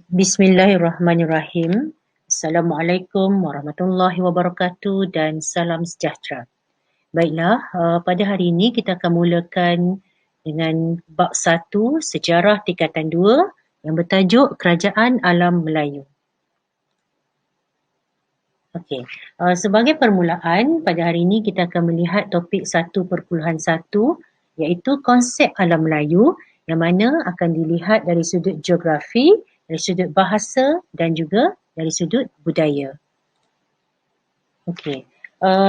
Bismillahirrahmanirrahim. Assalamualaikum warahmatullahi wabarakatuh dan salam sejahtera. Baiklah, pada hari ini kita akan mulakan dengan bab 1 Sejarah Tingkatan 2 yang bertajuk Kerajaan Alam Melayu. Okey, sebagai permulaan pada hari ini kita akan melihat topik 1.1 iaitu konsep alam Melayu yang mana akan dilihat dari sudut geografi, dari sudut bahasa dan juga dari sudut budaya. Okey,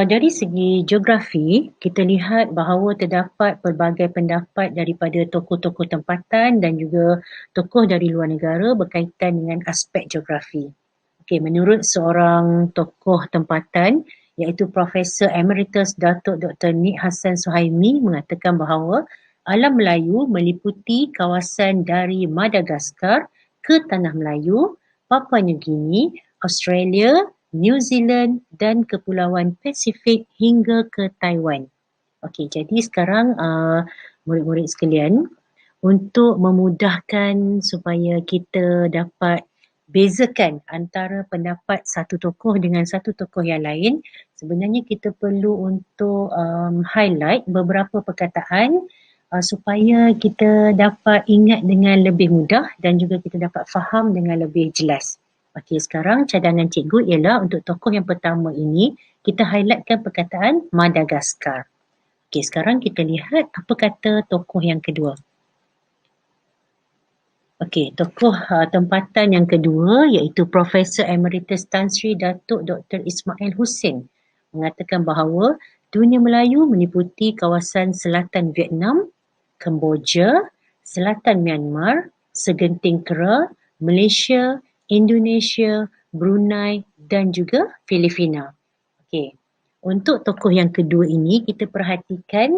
dari segi geografi kita lihat bahawa terdapat pelbagai pendapat daripada tokoh-tokoh tempatan dan juga tokoh dari luar negara berkaitan dengan aspek geografi. Okey, menurut seorang tokoh tempatan iaitu Profesor Emeritus Datuk Dr. Nik Hassan Suhaimi mengatakan bahawa alam Melayu meliputi kawasan dari Madagaskar ke Tanah Melayu, Papua New Guinea, Australia, New Zealand dan Kepulauan Pasifik hingga ke Taiwan. Okey, jadi sekarang murid-murid sekalian, untuk memudahkan supaya kita dapat bezakan antara pendapat satu tokoh dengan satu tokoh yang lain, sebenarnya kita perlu untuk highlight beberapa perkataan supaya kita dapat ingat dengan lebih mudah dan juga kita dapat faham dengan lebih jelas. Okey, sekarang cadangan cikgu ialah untuk tokoh yang pertama ini, kita highlightkan perkataan Madagaskar. Okey, sekarang kita lihat apa kata tokoh yang kedua. Okey, tokoh tempatan yang kedua iaitu Profesor Emeritus Tan Sri Datuk Dr. Ismail Hussein mengatakan bahawa dunia Melayu meliputi kawasan selatan Vietnam, Kemboja, selatan Myanmar, segenting Kera, Malaysia, Indonesia, Brunei dan juga Filipina. Okey, untuk tokoh yang kedua ini kita perhatikan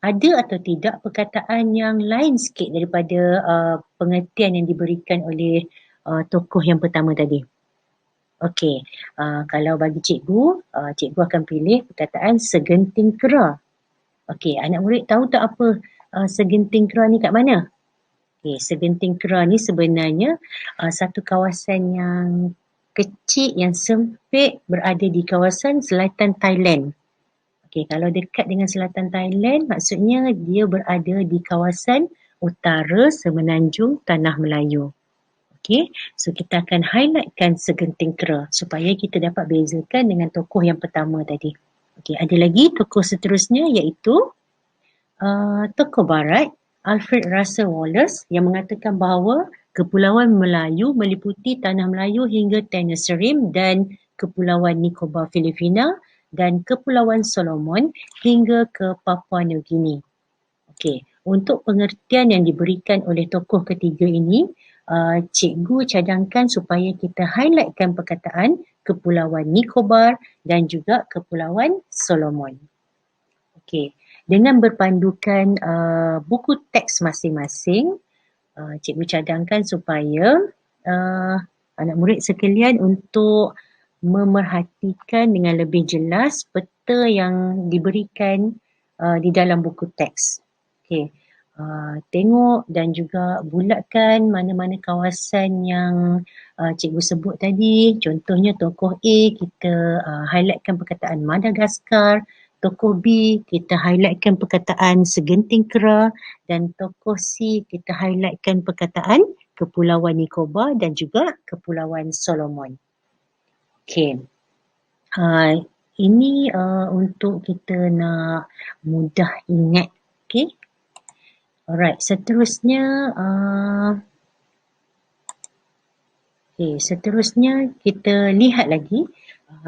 ada atau tidak perkataan yang lain sikit daripada pengertian yang diberikan oleh tokoh yang pertama tadi. Okey, kalau bagi cikgu, cikgu akan pilih perkataan segenting kera. Okey, anak murid tahu tak apa segenting kera ni kat mana? Okey, segenting kera ni sebenarnya satu kawasan yang kecil, yang sempit berada di kawasan selatan Thailand. Okey, kalau dekat dengan selatan Thailand, maksudnya dia berada di kawasan utara semenanjung Tanah Melayu. Okey, so kita akan highlightkan segenting kera supaya kita dapat bezakan dengan tokoh yang pertama tadi. Okey, ada lagi tokoh seterusnya iaitu tokoh barat Alfred Russel Wallace yang mengatakan bahawa Kepulauan Melayu meliputi Tanah Melayu hingga Tenasserim dan Kepulauan Nicobar Filipina dan Kepulauan Solomon hingga ke Papua New Guinea. Okey, untuk pengertian yang diberikan oleh tokoh ketiga ini, cikgu cadangkan supaya kita highlightkan perkataan Kepulauan Nicobar dan juga Kepulauan Solomon. Okey, dengan berpandukan buku teks masing-masing, cikgu cadangkan supaya anak murid sekalian untuk memerhatikan dengan lebih jelas peta yang diberikan di dalam buku teks. Okey, tengok dan juga bulatkan mana-mana kawasan yang cikgu sebut tadi. Contohnya tokoh A, kita highlightkan perkataan Madagaskar. Tokoh B, kita highlightkan perkataan segenting kera. Dan tokoh C, kita highlightkan perkataan Kepulauan Nicobar dan juga Kepulauan Solomon. Okey, ini untuk kita nak mudah ingat. Okey, alright, seterusnya seterusnya kita lihat lagi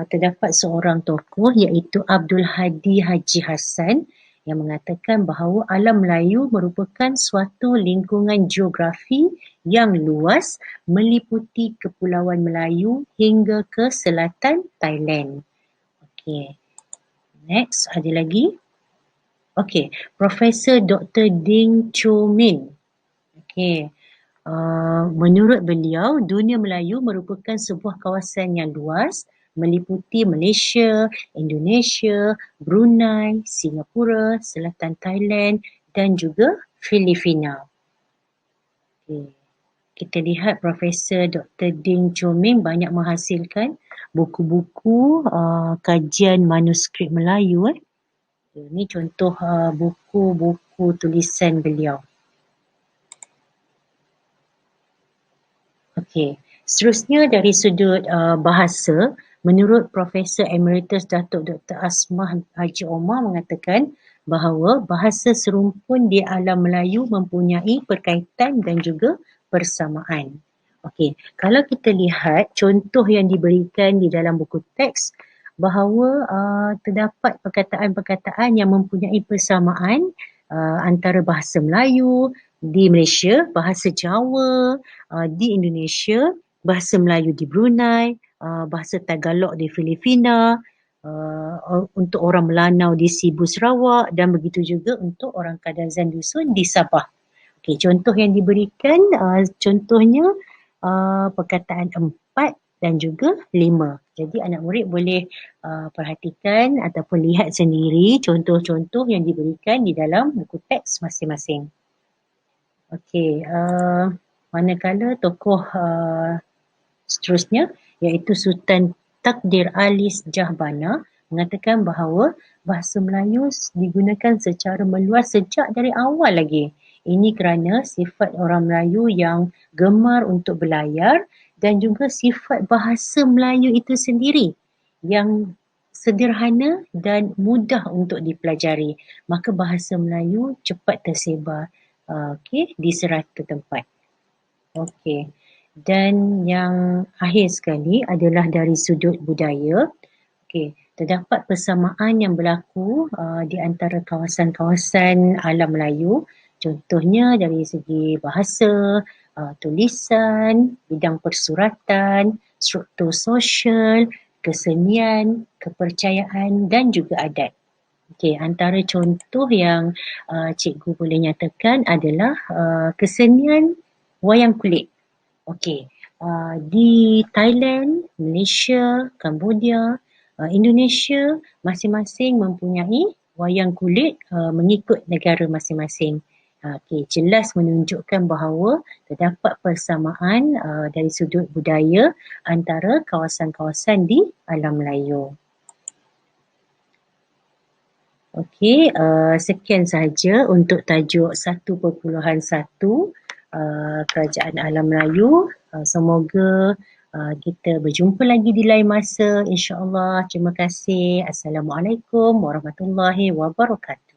terdapat seorang tokoh iaitu Abdul Hadi Haji Hassan yang mengatakan bahawa alam Melayu merupakan suatu lingkungan geografi yang luas meliputi Kepulauan Melayu hingga ke selatan Thailand. Okey, next ada lagi. Okey, Profesor Dr. Ding Cho Min. Okey, menurut beliau, dunia Melayu merupakan sebuah kawasan yang luas meliputi Malaysia, Indonesia, Brunei, Singapura, selatan Thailand dan juga Filipina. Okey, kita lihat Profesor Dr. Ding Choming banyak menghasilkan buku-buku kajian manuskrip Melayu. Ini contoh buku-buku tulisan beliau. Okey, seterusnya dari sudut bahasa, menurut Profesor Emeritus Datuk Dr. Asmah Haji Omar mengatakan bahawa bahasa serumpun di alam Melayu mempunyai perkaitan dan juga persamaan. Okey, kalau kita lihat contoh yang diberikan di dalam buku teks bahawa terdapat perkataan-perkataan yang mempunyai persamaan antara bahasa Melayu di Malaysia, bahasa Jawa di Indonesia, bahasa Melayu di Brunei, bahasa Tagalog di Filipina, untuk orang Melanau di Sibu Sarawak dan begitu juga untuk orang Kadazan Dusun di Sabah. Okey, contoh yang diberikan contohnya perkataan 4 dan juga 5. Jadi anak murid boleh perhatikan ataupun lihat sendiri contoh-contoh yang diberikan di dalam buku teks masing-masing. Okey, manakala tokoh seterusnya iaitu Sultan Takdir Alis Jahbana mengatakan bahawa bahasa Melayu digunakan secara meluas sejak dari awal lagi. Ini kerana sifat orang Melayu yang gemar untuk berlayar dan juga sifat bahasa Melayu itu sendiri yang sederhana dan mudah untuk dipelajari. Maka bahasa Melayu cepat tersebar di serata tempat. Okey. Dan yang akhir sekali adalah dari sudut budaya. Okey, terdapat persamaan yang berlaku di antara kawasan-kawasan alam Melayu. Contohnya dari segi bahasa, tulisan, bidang persuratan, struktur sosial, kesenian, kepercayaan dan juga adat. Okey, antara contoh yang cikgu boleh nyatakan adalah kesenian wayang kulit. Okey, di Thailand, Malaysia, Cambodia, Indonesia masing-masing mempunyai wayang kulit mengikut negara masing-masing. Okey, jelas menunjukkan bahawa terdapat persamaan dari sudut budaya antara kawasan-kawasan di alam Melayu. Okey, sekian sahaja untuk tajuk 1.1 Kerajaan Alam Melayu. Semoga kita berjumpa lagi di lain masa, insya-Allah. Terima kasih. Assalamualaikum warahmatullahi wabarakatuh.